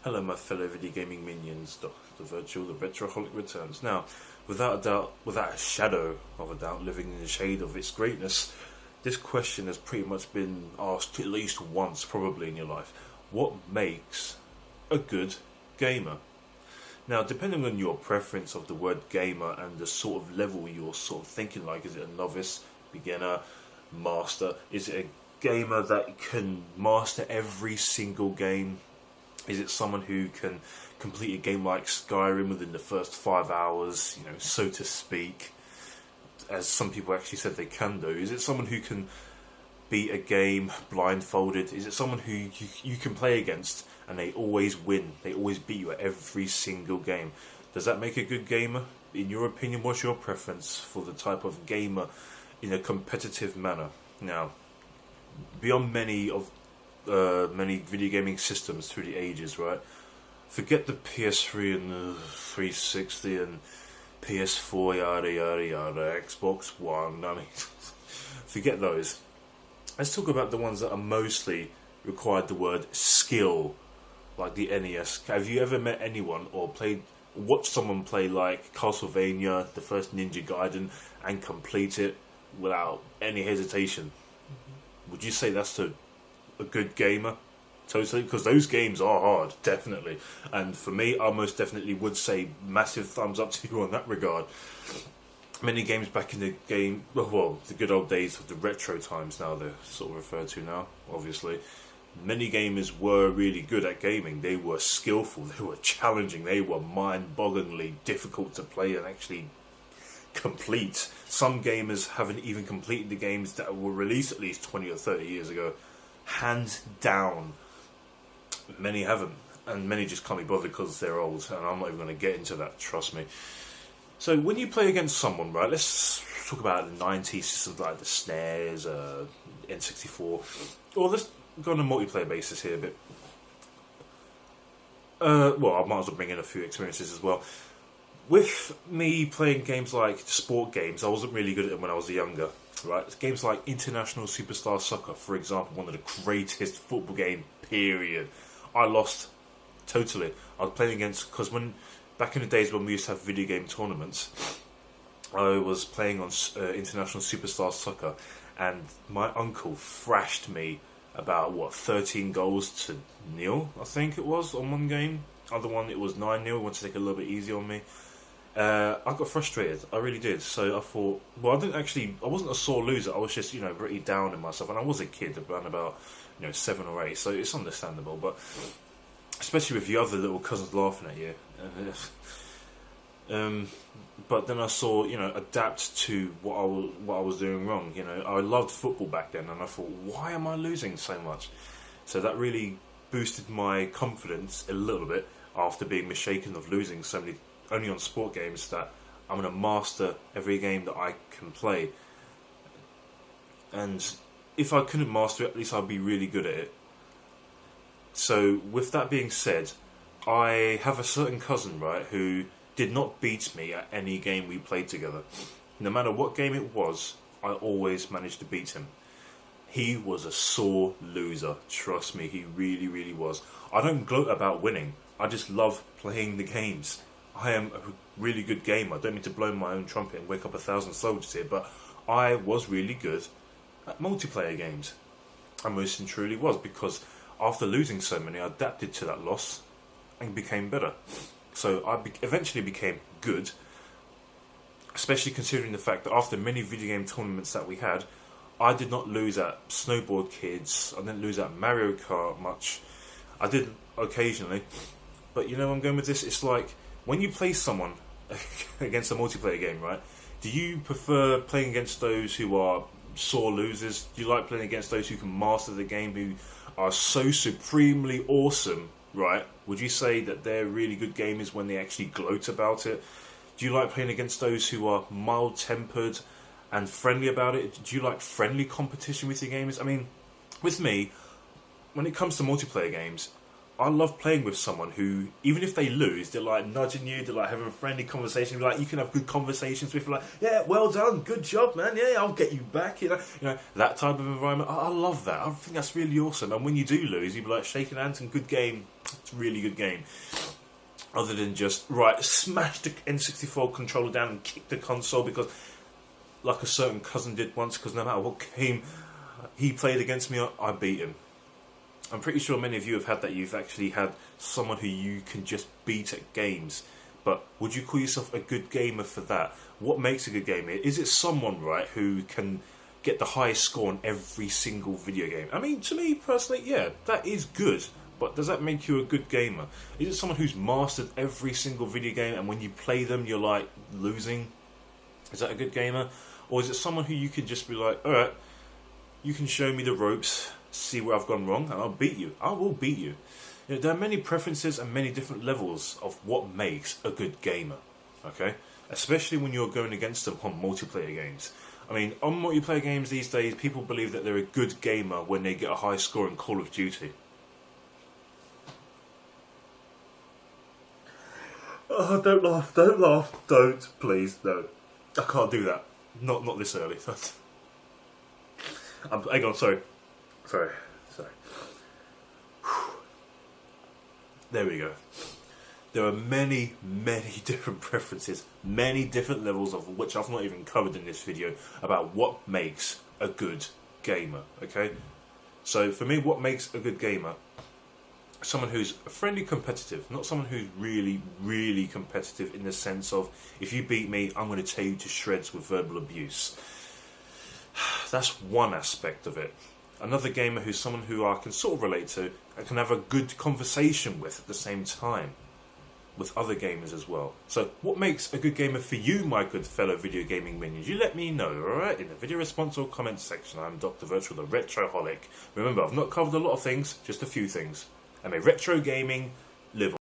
Hello, my fellow video gaming minions. The virtual, the retroholic returns. Now, without a doubt, without a shadow of a doubt, living in the shade of its greatness, this question has pretty much been asked at least once, probably in your life. What makes a good gamer? Now, depending on your preference of the word gamer and the sort of level you're sort of thinking, like, is it a novice, beginner, master? Is it a gamer that can master every single game? Is it someone who can complete a game like Skyrim within the first 5 hours, so to speak, as some people actually said they can do? Is it someone who can beat a game blindfolded? Is it someone who you can play against and they always win? They always beat you at every single game. Does that make a good gamer? In your opinion, what's your preference for the type of gamer in a competitive manner? Now, beyond many video gaming systems through the ages, right? Forget the PS3 and the 360 and PS4, yada yada yada, Xbox One. I mean, forget those. Let's talk about the ones that are mostly required the word skill, like the NES. Have you ever met anyone or watched someone play like Castlevania, the first Ninja Gaiden, and complete it without any hesitation? Would you say that's a good gamer? Totally, because those games are hard, definitely. And for me, I most definitely would say massive thumbs up to you on that regard. Many games back in the game, well, the good old days of the retro times now they're sort of referred to now, obviously. Many gamers were really good at gaming. They were skillful, they were challenging, they were mind-bogglingly difficult to play and actually complete. Some gamers haven't even completed the games that were released at least 20 or 30 years ago. Hands down. Many haven't, and many just can't be bothered because they're old, and I'm not even going to get into that, trust me. So when you play against someone, right, let's talk about the 90s systems like the SNES, N64, or let's go on a multiplayer basis here a bit. Well, I might as well bring in a few experiences as well. With me playing games like sport games, I wasn't really good at them when I was younger. Right, games like International Superstar Soccer, for example, one of the greatest football game, period. I lost totally. I was playing against, because back in the days when we used to have video game tournaments, I was playing on International Superstar Soccer, and my uncle thrashed me about 13 goals to nil, I think it was, on one game. Other one it was 9-0. He wanted to take it a little bit easy on me. I got frustrated, I really did. So I thought, well, I wasn't a sore loser. I was just, pretty down in myself, and I was a kid, around about, 7 or 8. So it's understandable, but especially with your other little cousins laughing at you. But then I saw, adapt to what I was doing wrong. I loved football back then, and I thought, why am I losing so much? So that really boosted my confidence a little bit after being misshapen of losing so many. Only on sport games, that I'm going to master every game that I can play. And if I couldn't master it, at least I'd be really good at it. So with that being said, I have a certain cousin, right, who did not beat me at any game we played together. No matter what game it was, I always managed to beat him. He was a sore loser, trust me, he really, really was. I don't gloat about winning, I just love playing the games. I am a really good gamer. I don't mean to blow my own trumpet and wake up 1,000 soldiers here, but I was really good at multiplayer games. I most and truly was, because after losing so many, I adapted to that loss and became better. So I eventually became good, especially considering the fact that after many video game tournaments that we had, I did not lose at Snowboard Kids, I didn't lose at Mario Kart much. I did occasionally, but I'm going with this, it's like, when you play someone against a multiplayer game, right, do you prefer playing against those who are sore losers? Do you like playing against those who can master the game, who are so supremely awesome, right? Would you say that they're really good gamers when they actually gloat about it? Do you like playing against those who are mild-tempered and friendly about it? Do you like friendly competition with your gamers? I mean, with me, when it comes to multiplayer games, I love playing with someone who, even if they lose, they're like nudging you, they're like having a friendly conversation. Like you can have good conversations with, like, yeah, well done, good job, man. Yeah, I'll get you back. You know that type of environment. I love that. I think that's really awesome. And when you do lose, you be like shaking hands and good game. It's a really good game. Other than just right, smash the N64 controller down and kick the console because, like a certain cousin did once, because no matter what game he played against me, I beat him. I'm pretty sure many of you have had that. You've actually had someone who you can just beat at games. But would you call yourself a good gamer for that? What makes a good gamer? Is it someone, right, who can get the highest score on every single video game? I mean, to me personally, yeah, that is good. But does that make you a good gamer? Is it someone who's mastered every single video game and when you play them you're like losing? Is that a good gamer? Or is it someone who you can just be like, alright, you can show me the ropes, see where I've gone wrong, and I'll beat you. I will beat you. There are many preferences and many different levels of what makes a good gamer. Okay? Especially when you're going against them on multiplayer games. I mean, on multiplayer games these days, people believe that they're a good gamer when they get a high score in Call of Duty. Oh, don't laugh, don't, please, no. I can't do that. Not this early. Hang on, sorry. There we go. There are many different preferences, many different levels of which I've not even covered in this video about what makes a good gamer, okay? So for me, what makes a good gamer? Someone who's friendly competitive, not someone who's really competitive in the sense of, if you beat me, I'm going to tear you to shreds with verbal abuse. That's one aspect of it. Another gamer who's someone who I can sort of relate to and can have a good conversation with at the same time, with other gamers as well. So what makes a good gamer for you, my good fellow video gaming minions? You let me know, alright? In the video response or comment section. I'm Dr. Virtual, the Retroholic. Remember, I've not covered a lot of things, just a few things. And may retro gaming live on.